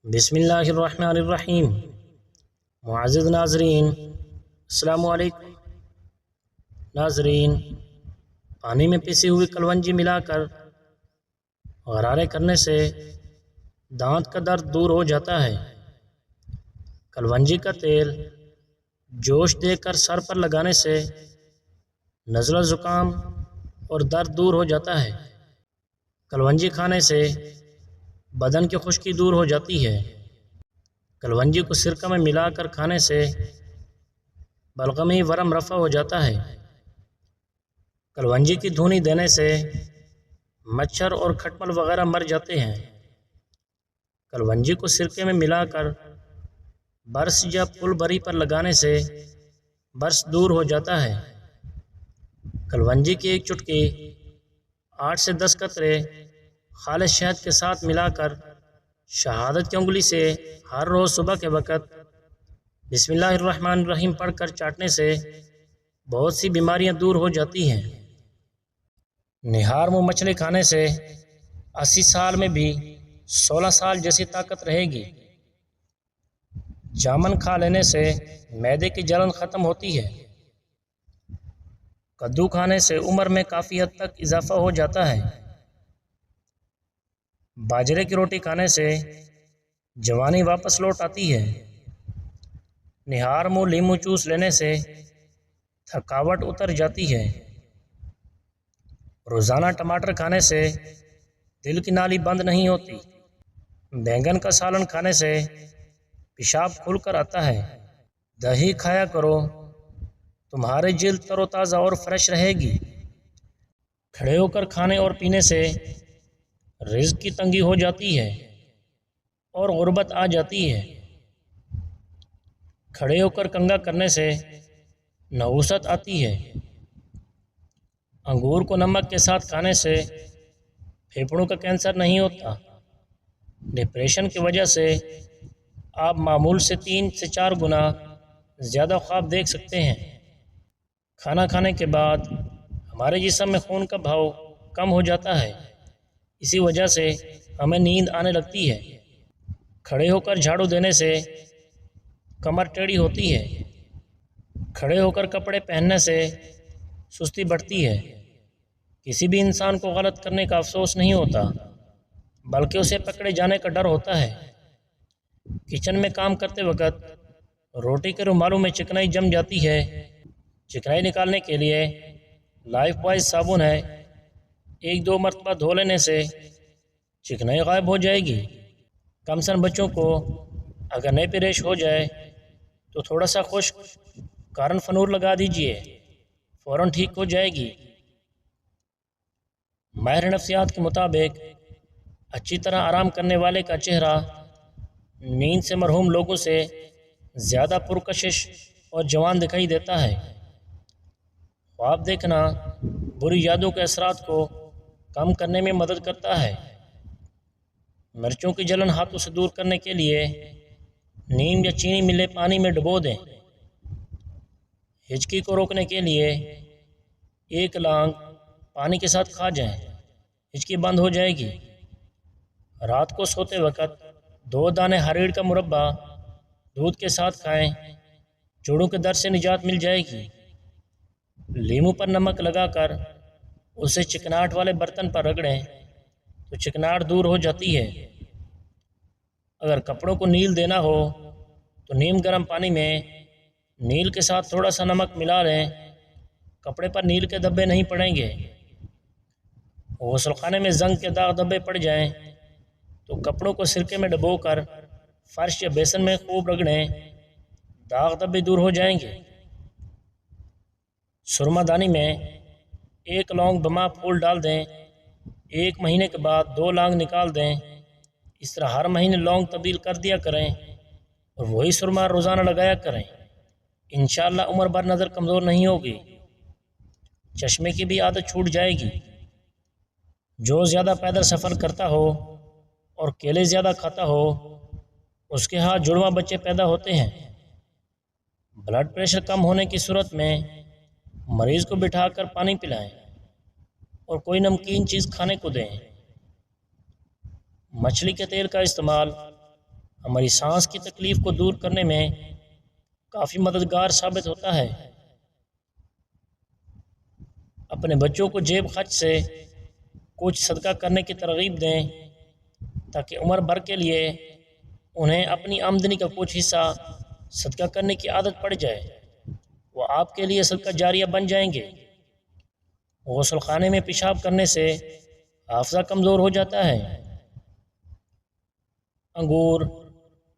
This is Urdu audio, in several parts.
بسم اللہ الرحمن الرحیم۔ معزز ناظرین، السلام علیکم۔ ناظرین، پانی میں پسی ہوئی کلونجی ملا کر غرارے کرنے سے دانت کا درد دور ہو جاتا ہے۔ کلونجی کا تیل جوش دے کر سر پر لگانے سے نزلہ زکام اور درد دور ہو جاتا ہے۔ کلونجی کھانے سے بدن کی خشکی دور ہو جاتی ہے۔ کلونجی کو سرکہ میں ملا کر کھانے سے بلغمی ورم رفع ہو جاتا ہے۔ کلونجی کی دھونی دینے سے مچھر اور کھٹمل وغیرہ مر جاتے ہیں۔ کلونجی کو سرکے میں ملا کر برس یا پل بری پر لگانے سے برس دور ہو جاتا ہے۔ کلونجی کی ایک چٹکی 8 سے 10 قطرے خالص شہد کے ساتھ ملا کر شہادت کی انگلی سے ہر روز صبح کے وقت بسم اللہ الرحمن الرحیم پڑھ کر چاٹنے سے بہت سی بیماریاں دور ہو جاتی ہیں۔ نہار منہ مچھلی کھانے سے 80 سال میں بھی 16 سال جیسی طاقت رہے گی۔ جامن کھا لینے سے معدے کی جلن ختم ہوتی ہے۔ کدو کھانے سے عمر میں کافی حد تک اضافہ ہو جاتا ہے۔ باجرے کی روٹی کھانے سے جوانی واپس لوٹ آتی ہے۔ نہار منہ لیمو چوس لینے سے تھکاوٹ اتر جاتی ہے۔ روزانہ ٹماٹر کھانے سے دل کی نالی بند نہیں ہوتی۔ بینگن کا سالن کھانے سے پیشاب کھل کر آتا ہے۔ دہی کھایا کرو، تمہاری جلد تر و تازہ اور فریش رہے گی۔ کھڑے ہو کر کھانے اور پینے سے رزق کی تنگی ہو جاتی ہے اور غربت آ جاتی ہے۔ کھڑے ہو کر کنگھا کرنے سے نحوست آتی ہے۔ انگور کو نمک کے ساتھ کھانے سے پھیپھڑوں کا کینسر نہیں ہوتا۔ ڈپریشن کی وجہ سے آپ معمول سے 3 سے 4 گنا زیادہ خواب دیکھ سکتے ہیں۔ کھانا کھانے کے بعد ہمارے جسم میں خون کا بہاؤ کم ہو جاتا ہے، اسی وجہ سے ہمیں نیند آنے لگتی ہے۔ کھڑے ہو کر جھاڑو دینے سے کمر ٹیڑھی ہوتی ہے۔ کھڑے ہو کر کپڑے پہننے سے سستی بڑھتی ہے۔ کسی بھی انسان کو غلط کرنے کا افسوس نہیں ہوتا، بلکہ اسے پکڑے جانے کا ڈر ہوتا ہے۔ کچن میں کام کرتے وقت روٹی کے رومالوں میں چکنائی جم جاتی ہے۔ چکنائی نکالنے کے لیے لائف بوائے صابن ہے، 1-2 مرتبہ دھو لینے سے چکنائی غائب ہو جائے گی۔ کم سن بچوں کو اگر نیپی ریش ہو جائے تو تھوڑا سا خشک کارن فنور لگا دیجئے، فوراً ٹھیک ہو جائے گی۔ ماہر نفسیات کے مطابق اچھی طرح آرام کرنے والے کا چہرہ نیند سے مرحوم لوگوں سے زیادہ پرکشش اور جوان دکھائی دیتا ہے۔ خواب دیکھنا بری یادوں کے اثرات کو کم کرنے میں مدد کرتا ہے۔ مرچوں کی جلن ہاتھوں سے دور کرنے کے لیے نیم یا چینی ملے پانی میں ڈبو دیں۔ ہچکی کو روکنے کے لیے 1 لانگ پانی کے ساتھ کھا جائیں، ہچکی بند ہو جائے گی۔ رات کو سوتے وقت 2 دانے ہریڑ کا مربع دودھ کے ساتھ کھائیں، جوڑوں کے درد سے نجات مل جائے گی۔ لیموں پر نمک لگا کر اسے چکناہٹ والے برتن پر رگڑیں تو چکناہٹ دور ہو جاتی ہے۔ اگر کپڑوں کو نیل دینا ہو تو نیم گرم پانی میں نیل کے ساتھ تھوڑا سا نمک ملا لیں، کپڑے پر نیل کے دھبے نہیں پڑیں گے۔ غسل خانے میں زنگ کے داغ دھبے پڑ جائیں تو کپڑوں کو سرکے میں ڈبو کر فرش یا بیسن میں خوب رگڑیں، داغ دھبے دور ہو جائیں گے۔ سرما دانی میں 1 لونگ بما پھول ڈال دیں، 1 مہینے کے بعد 2 لونگ نکال دیں۔ اس طرح ہر مہینے لونگ تبدیل کر دیا کریں اور وہی سرما روزانہ لگایا کریں۔ انشاءاللہ عمر بھر نظر کمزور نہیں ہوگی۔ چشمے کی بھی عادت چھوٹ جائے گی۔ جو زیادہ پیدل سفر کرتا ہو اور کیلے زیادہ کھاتا ہو اس کے ہاں جڑواں بچے پیدا ہوتے ہیں۔ بلڈ پریشر کم ہونے کی صورت میں مریض کو بٹھا کر پانی پلائیں اور کوئی نمکین چیز کھانے کو دیں۔ مچھلی کے تیل کا استعمال ہماری سانس کی تکلیف کو دور کرنے میں کافی مددگار ثابت ہوتا ہے۔ اپنے بچوں کو جیب خرچ سے کچھ صدقہ کرنے کی ترغیب دیں تاکہ عمر بھر کے لیے انہیں اپنی آمدنی کا کچھ حصہ صدقہ کرنے کی عادت پڑ جائے، وہ آپ کے لیے صدقہ جاریہ بن جائیں گے۔ غسل خانے میں پیشاب کرنے سے حافظہ کمزور ہو جاتا ہے۔ انگور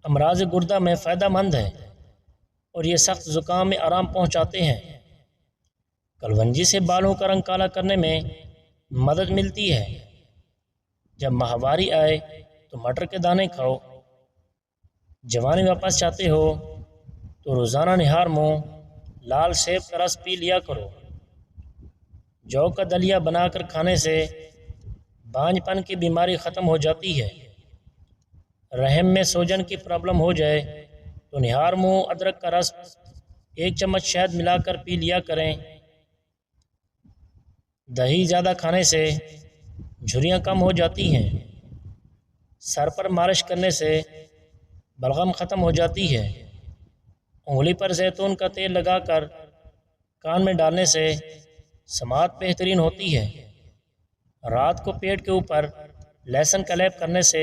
امراض گردہ میں فائدہ مند ہے اور یہ سخت زکام میں آرام پہنچاتے ہیں۔ کلونجی سے بالوں کا رنگ کالا کرنے میں مدد ملتی ہے۔ جب ماہواری آئے تو مٹر کے دانے کھاؤ۔ جوانی واپس چاہتے ہو تو روزانہ نہار منہ لال سیب کا رس پی لیا کرو۔ جو کا دلیا بنا کر کھانے سے بانجھ پن کی بیماری ختم ہو جاتی ہے۔ رحم میں سوجن کی پرابلم ہو جائے تو نہار منہ ادرک کا رس 1 چمچ شہد ملا کر پی لیا کریں۔ دہی زیادہ کھانے سے جھریاں کم ہو جاتی ہیں۔ سر پر مالش کرنے سے بلغم ختم ہو جاتی ہے۔ انگلی پر زیتون کا تیل لگا کر کان میں ڈالنے سے سماعت بہترین ہوتی ہے۔ رات کو پیٹ کے اوپر لہسن کا لیپ کرنے سے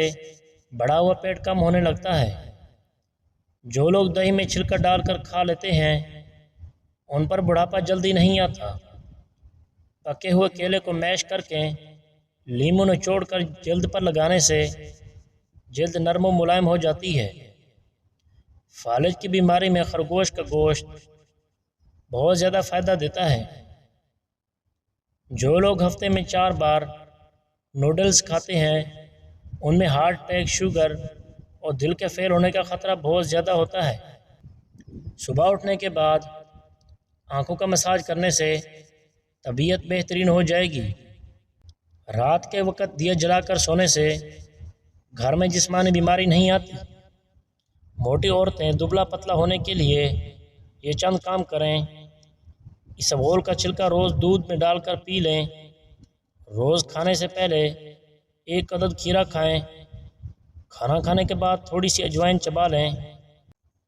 بڑھا ہوا پیٹ کم ہونے لگتا ہے۔ جو لوگ دہی میں چھلکا ڈال کر کھا لیتے ہیں ان پر بڑھاپا جلدی نہیں آتا۔ پکے ہوئے کیلے کو میش کر کے لیموں نچوڑ کر جلد پر لگانے سے جلد نرم و ملائم ہو جاتی ہے۔ فالج کی بیماری میں خرگوش کا گوشت بہت زیادہ فائدہ دیتا ہے۔ جو لوگ ہفتے میں 4 بار نوڈلز کھاتے ہیں ان میں ہارٹ اٹیک، شوگر اور دل کے فیل ہونے کا خطرہ بہت زیادہ ہوتا ہے۔ صبح اٹھنے کے بعد آنکھوں کا مساج کرنے سے طبیعت بہترین ہو جائے گی۔ رات کے وقت دیا جلا کر سونے سے گھر میں جسمانی بیماری نہیں آتی۔ موٹی عورتیں دبلا پتلا ہونے کے لیے یہ چند کام کریں۔ اسبغول کا چھلکا روز دودھ میں ڈال کر پی لیں۔ روز کھانے سے پہلے 1 عدد کھیرا کھائیں۔ کھانا کھانے کے بعد تھوڑی سی اجوائن چبا لیں۔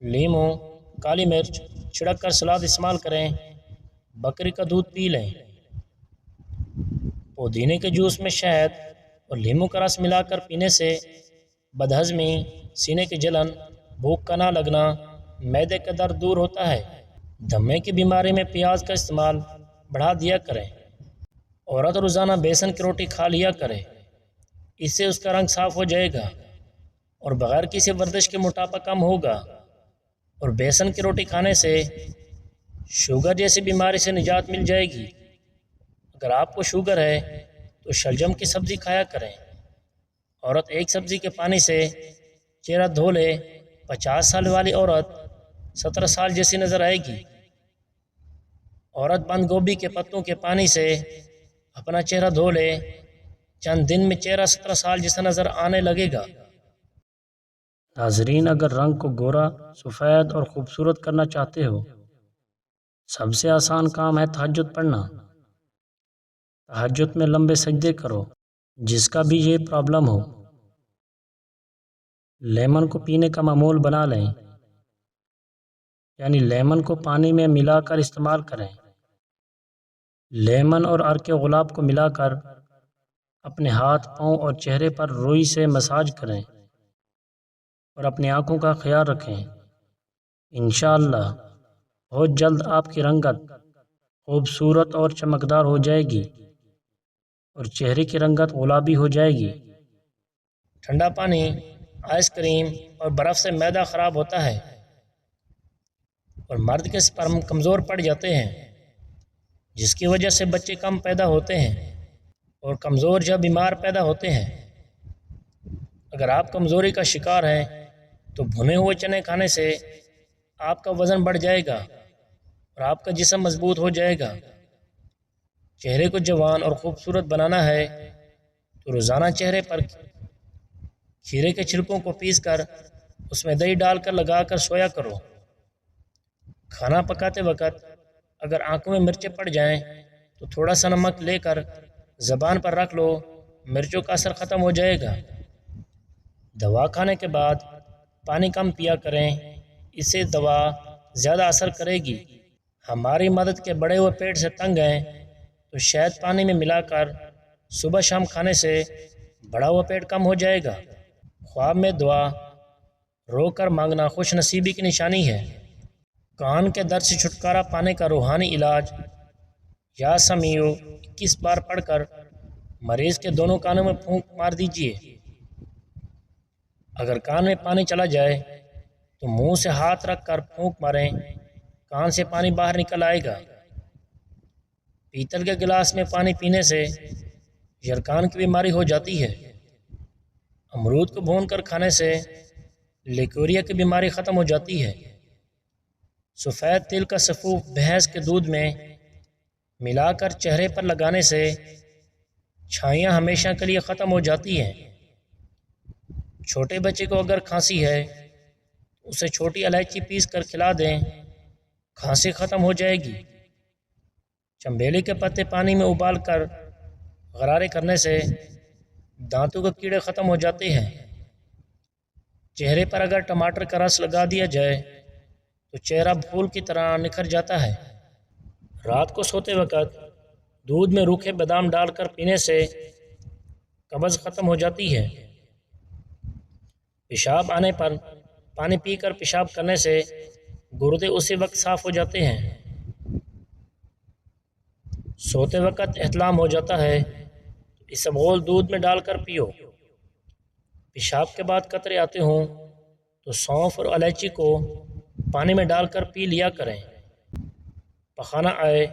لیموں، کالی مرچ چھڑک کر سلاد استعمال کریں۔ بکری کا دودھ پی لیں۔ پودینے کے جوس میں شہد اور لیموں کا رس ملا کر پینے سے بدہضمی، سینے کی جلن، بھوک کا نہ لگنا، معدے کا درد دور ہوتا ہے۔ دمے کی بیماری میں پیاز کا استعمال بڑھا دیا کریں۔ عورت روزانہ بیسن کی روٹی کھا لیا کرے، اس سے اس کا رنگ صاف ہو جائے گا اور بغیر کسی ورزش کے موٹاپا کم ہوگا۔ اور بیسن کی روٹی کھانے سے شوگر جیسی بیماری سے نجات مل جائے گی۔ اگر آپ کو شوگر ہے تو شلجم کی سبزی کھایا کریں۔ عورت ایک سبزی کے پانی سے چہرہ دھو لے، 50 سال والی عورت 17 سال جیسی نظر آئے گی۔ عورت بند گوبھی کے پتوں کے پانی سے اپنا چہرہ دھو لے، چند دن میں چہرہ 17 سال جیسا نظر آنے لگے گا۔ ناظرین، اگر رنگ کو گورا، سفید اور خوبصورت کرنا چاہتے ہو، سب سے آسان کام ہے تہجد پڑھنا۔ تہجد میں لمبے سجدے کرو۔ جس کا بھی یہ پرابلم ہو، لیمن کو پینے کا معمول بنا لیں، یعنی لیمن کو پانی میں ملا کر استعمال کریں۔ لیمن اور عرق گلاب کو ملا کر اپنے ہاتھ، پاؤں اور چہرے پر روئی سے مساج کریں اور اپنی آنکھوں کا خیال رکھیں۔ انشاءاللہ بہت جلد آپ کی رنگت خوبصورت اور چمکدار ہو جائے گی اور چہرے کی رنگت گلابی ہو جائے گی۔ ٹھنڈا پانی، آئس کریم اور برف سے معدہ خراب ہوتا ہے اور مرد کے سپرم کمزور پڑ جاتے ہیں، جس کی وجہ سے بچے کم پیدا ہوتے ہیں اور کمزور یا بیمار پیدا ہوتے ہیں۔ اگر آپ کمزوری کا شکار ہیں تو بھنے ہوئے چنے کھانے سے آپ کا وزن بڑھ جائے گا اور آپ کا جسم مضبوط ہو جائے گا۔ چہرے کو جوان اور خوبصورت بنانا ہے تو روزانہ چہرے پر کھیرے کے چھلکوں کو پیس کر اس میں دہی ڈال کر لگا کر سویا کرو۔ کھانا پکاتے وقت اگر آنکھوں میں مرچیں پڑ جائیں تو تھوڑا سا نمک لے کر زبان پر رکھ لو، مرچوں کا اثر ختم ہو جائے گا۔ دوا کھانے کے بعد پانی کم پیا کریں، اس سے دوا زیادہ اثر کرے گی۔ ہماری مدد کے بڑے ہوئے پیٹ سے تنگ ہیں تو شہد پانی میں ملا کر صبح شام کھانے سے بڑا ہوا پیٹ کم ہو جائے گا۔ خواب میں دعا رو کر مانگنا خوش نصیبی کی نشانی ہے۔ کان کے درد سے چھٹکارا پانے کا روحانی علاج یا سمیعو 21 بار پڑھ کر مریض کے دونوں کانوں میں پھونک مار دیجیے۔ اگر کان میں پانی چلا جائے تو منہ سے ہاتھ رکھ کر پھونک ماریں، کان سے پانی باہر نکل آئے گا۔ پیتل کے گلاس میں پانی پینے سے یرکان کی بیماری ہو جاتی ہے۔ امرود کو بھون کر کھانے سے لیکوریا کی بیماری ختم ہو جاتی ہے۔ سفید تل کا سفوف بھینس کے دودھ میں ملا کر چہرے پر لگانے سے چھائیاں ہمیشہ کے لیے ختم ہو جاتی ہیں۔ چھوٹے بچے کو اگر کھانسی ہے اسے چھوٹی الائچی پیس کر کھلا دیں، کھانسی ختم ہو جائے گی۔ چنبیلی کے پتے پانی میں ابال کر غرارے کرنے سے دانتوں کے کیڑے ختم ہو جاتے ہیں۔ چہرے پر اگر ٹماٹر کا رس لگا دیا جائے تو چہرہ پھول کی طرح نکھر جاتا ہے۔ رات کو سوتے وقت دودھ میں روکھے بادام ڈال کر پینے سے قبض ختم ہو جاتی ہے۔ پیشاب آنے پر پانی پی کر پیشاب کرنے سے گردے اسی وقت صاف ہو جاتے ہیں۔ سوتے وقت احتلام ہو جاتا ہے تو اسبغول دودھ میں ڈال کر پیو۔ پیشاب کے بعد قطرے آتے ہوں تو سونف اور الائچی کو پانی میں ڈال کر پی لیا کریں۔ پخانہ آئے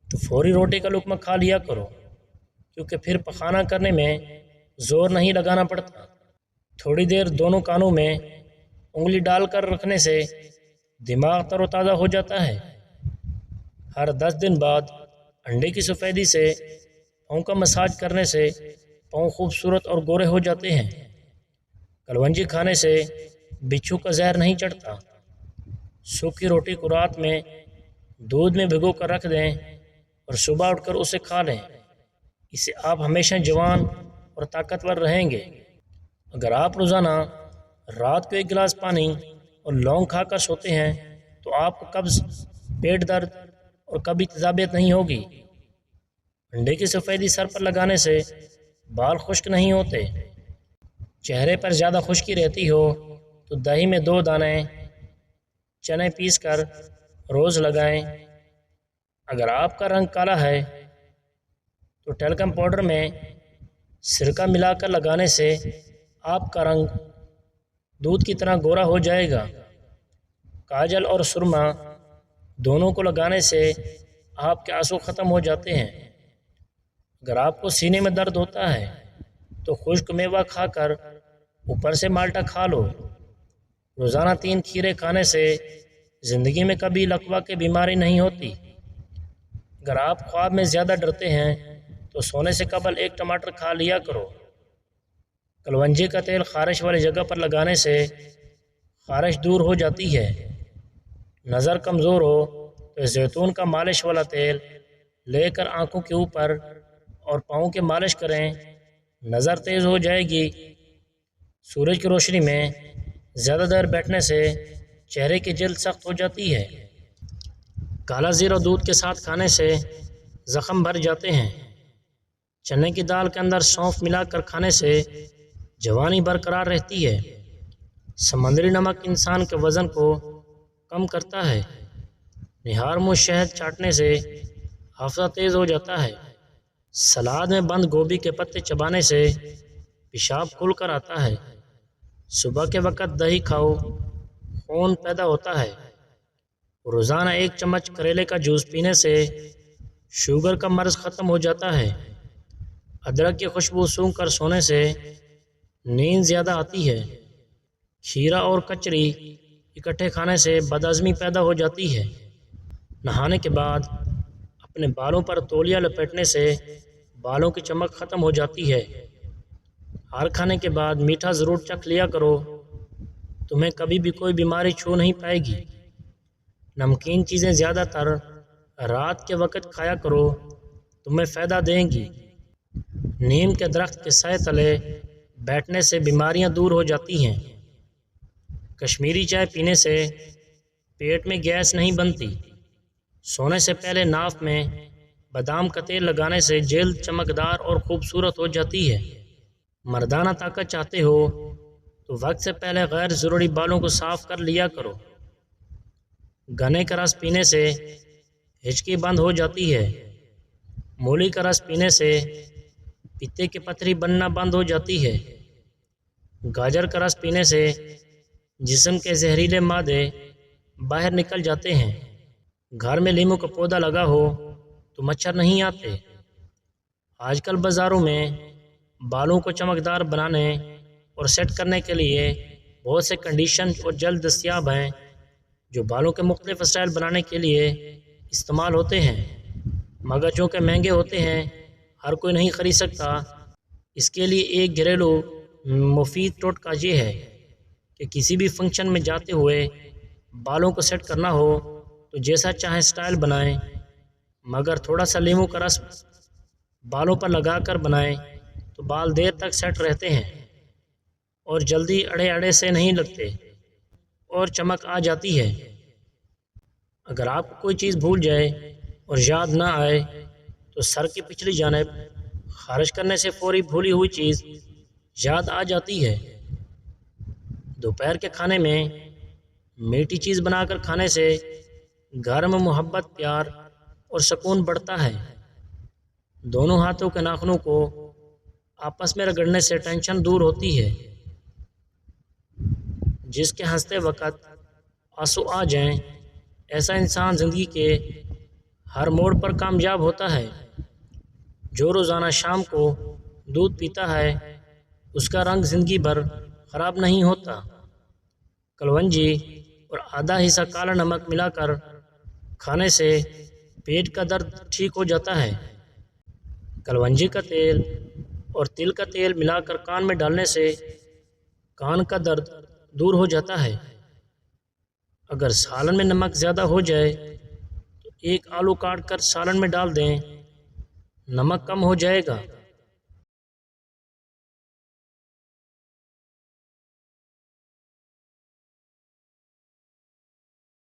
تو فوری روٹی کا لقمہ کھا لیا کرو، کیونکہ پھر پخانہ کرنے میں زور نہیں لگانا پڑتا۔ تھوڑی دیر دونوں کانوں میں انگلی ڈال کر رکھنے سے دماغ تر و تازہ ہو جاتا ہے۔ ہر 10 دن بعد انڈے کی سفیدی سے پاؤں کا مساج کرنے سے پاؤں خوبصورت اور گورے ہو جاتے ہیں۔ کلونجی کھانے سے بچھو کا زہر نہیں چڑھتا۔ سوکھی روٹی کو رات میں دودھ میں بھگو کر رکھ دیں اور صبح اٹھ کر اسے کھا لیں، اس سے آپ ہمیشہ جوان اور طاقتور رہیں گے۔ اگر آپ روزانہ رات کو 1 گلاس پانی اور لونگ کھا کر سوتے ہیں تو آپ کو قبض، پیٹ درد اور کبھی تیزابیت نہیں ہوگی۔ انڈے کی سفیدی سر پر لگانے سے بال خشک نہیں ہوتے۔ چہرے پر زیادہ خشکی رہتی ہو تو دہی میں 2 دانے چنے پیس کر روز لگائیں۔ اگر آپ کا رنگ کالا ہے تو ٹیلکم پاؤڈر میں سرکہ ملا کر لگانے سے آپ کا رنگ دودھ کی طرح گورا ہو جائے گا۔ کاجل اور سرما دونوں کو لگانے سے آپ کے آنسو ختم ہو جاتے ہیں۔ اگر آپ کو سینے میں درد ہوتا ہے تو خشک میوہ کھا کر اوپر سے مالٹا کھا لو۔ روزانہ 3 کھیرے کھانے سے زندگی میں کبھی لقوہ کی بیماری نہیں ہوتی۔ اگر آپ خواب میں زیادہ ڈرتے ہیں تو سونے سے قبل 1 ٹماٹر کھا لیا کرو۔ کلونجی کا تیل خارش والی جگہ پر لگانے سے خارش دور ہو جاتی ہے۔ نظر کمزور ہو تو زیتون کا مالش والا تیل لے کر آنکھوں کے اوپر اور پاؤں کے مالش کریں، نظر تیز ہو جائے گی۔ سورج کی روشنی میں زیادہ دیر بیٹھنے سے چہرے کی جلد سخت ہو جاتی ہے۔ کالا زیرہ دودھ کے ساتھ کھانے سے زخم بھر جاتے ہیں۔ چنے کی دال کے اندر سونف ملا کر کھانے سے جوانی برقرار رہتی ہے۔ سمندری نمک انسان کے وزن کو کم کرتا ہے۔ نہار منہ شہد چاٹنے سے حافظہ تیز ہو جاتا ہے۔ سلاد میں بند گوبھی کے پتے چبانے سے پیشاب کھل کر آتا ہے۔ صبح کے وقت دہی کھاؤ، خون پیدا ہوتا ہے۔ روزانہ 1 چمچ کریلے کا جوس پینے سے شوگر کا مرض ختم ہو جاتا ہے۔ ادرک کی خوشبو سونگھ کر سونے سے نیند زیادہ آتی ہے۔ کھیرا اور کچری اکٹھے کھانے سے بدہضمی پیدا ہو جاتی ہے۔ نہانے کے بعد اپنے بالوں پر تولیہ لپیٹنے سے بالوں کی چمک ختم ہو جاتی ہے۔ ہر کھانے کے بعد میٹھا ضرور چکھ لیا کرو، تمہیں کبھی بھی کوئی بیماری چھو نہیں پائے گی۔ نمکین چیزیں زیادہ تر رات کے وقت کھایا کرو، تمہیں فائدہ دیں گی۔ نیم کے درخت کے سائے تلے بیٹھنے سے بیماریاں دور ہو جاتی ہیں۔ کشمیری چائے پینے سے پیٹ میں گیس نہیں بنتی۔ سونے سے پہلے ناف میں بادام کا تیل لگانے سے جلد چمکدار اور خوبصورت ہو جاتی ہے۔ مردانہ طاقت چاہتے ہو تو وقت سے پہلے غیر ضروری بالوں کو صاف کر لیا کرو۔ گنے کا رس پینے سے ہچکی بند ہو جاتی ہے۔ مولی کا رس پینے سے پتے کی پتھری بننا بند ہو جاتی ہے۔ گاجر کا رس پینے سے جسم کے زہریلے مادے باہر نکل جاتے ہیں۔ گھر میں لیموں کا پودا لگا ہو تو مچھر نہیں آتے۔ آج کل بازاروں میں بالوں کو چمکدار بنانے اور سیٹ کرنے کے لیے بہت سے کنڈیشن اور جیل دستیاب ہیں جو بالوں کے مختلف اسٹائل بنانے کے لیے استعمال ہوتے ہیں، مگر چونکہ مہنگے ہوتے ہیں ہر کوئی نہیں خرید سکتا۔ اس کے لیے ایک گھریلو مفید ٹوٹکا یہ ہے کہ کسی بھی فنکشن میں جاتے ہوئے بالوں کو سیٹ کرنا ہو تو جیسا چاہیں سٹائل بنائیں، مگر تھوڑا سا لیموں کا رس بالوں پر لگا کر بنائیں تو بال دیر تک سیٹ رہتے ہیں اور جلدی اڑے اڑے سے نہیں لگتے اور چمک آ جاتی ہے۔ اگر آپ کو کوئی چیز بھول جائے اور یاد نہ آئے تو سر کی پچھلی جانب خارج کرنے سے فوری بھولی ہوئی چیز یاد آ جاتی ہے۔ دوپہر کے کھانے میں میٹھی چیز بنا کر کھانے سے گھر میں محبت، پیار اور سکون بڑھتا ہے۔ دونوں ہاتھوں کے ناخنوں کو آپس میں رگڑنے سے ٹینشن دور ہوتی ہے۔ جس کے ہنستے وقت آنسو آ جائیں ایسا انسان زندگی کے ہر موڑ پر کامیاب ہوتا ہے۔ جو روزانہ شام کو دودھ پیتا ہے اس کا رنگ زندگی بھر خراب نہیں ہوتا۔ کلونجی اور آدھا حصہ کالا نمک ملا کر کھانے سے پیٹ کا درد ٹھیک ہو جاتا ہے۔ کلونجی کا تیل اور تل کا تیل ملا کر کان میں ڈالنے سے کان کا درد دور ہو جاتا ہے۔ اگر سالن میں نمک زیادہ ہو جائے تو ایک آلو کاٹ کر سالن میں ڈال دیں، نمک کم ہو جائے گا۔